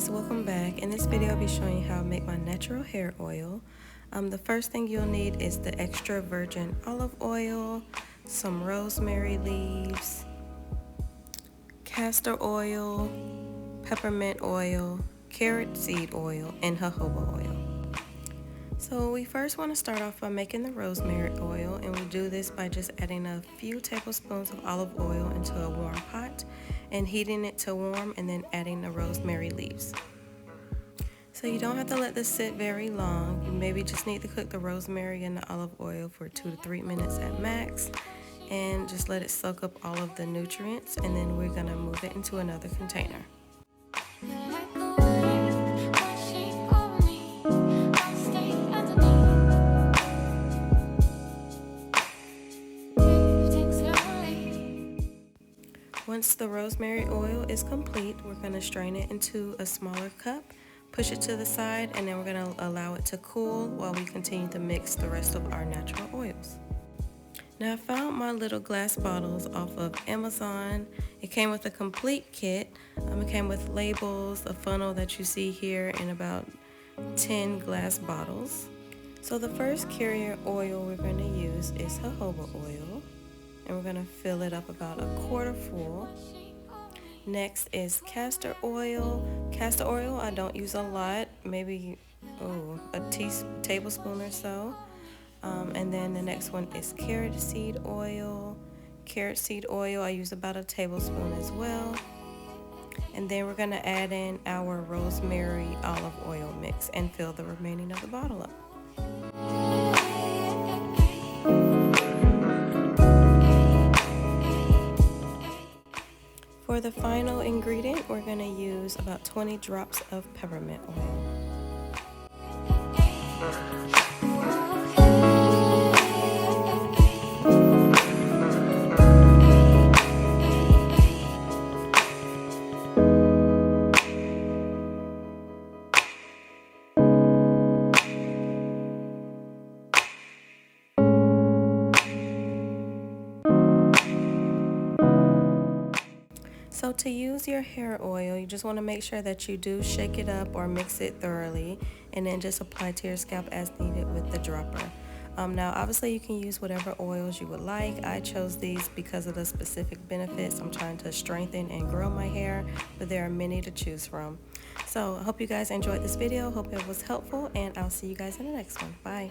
guys, welcome back. In this video I'll be showing you how to make my natural hair oil. The first thing you'll need is the extra virgin olive oil, some rosemary leaves, castor oil, peppermint oil, carrot seed oil, and jojoba oil. So we first want to start off by making the rosemary oil, and we do this by just adding a few tablespoons of olive oil into a warm pot and heating it to warm, and then adding the rosemary leaves. So you don't have to let this sit very long. You maybe just need to cook the rosemary and the olive oil for 2 to 3 minutes at max, and just let it soak up all of the nutrients, and then we're going to move it into another container. Once the rosemary oil is complete, we're going to strain it into a smaller cup, push it to the side, and then we're going to allow it to cool while we continue to mix the rest of our natural oils. Now I found my little glass bottles off of Amazon. It came with a complete kit. It came with labels, a funnel that you see here, and about 10 glass bottles. So the first carrier oil we're going to use is jojoba oil, and we're going to fill it up about a quarter full. Next is castor oil. Castor oil I don't use a lot, maybe a tablespoon or so. And then the next one is carrot seed oil. Carrot seed oil I use about a tablespoon as well. And then we're going to add in our rosemary olive oil mix and fill the remaining of the bottle up. For the final ingredient, we're going to use about 20 drops of peppermint oil. So to use your hair oil, you just want to make sure that you do shake it up or mix it thoroughly, and then just apply to your scalp as needed with the dropper. Now obviously you can use whatever oils you would like. I chose these because of the specific benefits. I'm trying to strengthen and grow my hair, but there are many to choose from. So I hope you guys enjoyed this video. Hope it was helpful, and I'll see you guys in the next one. Bye.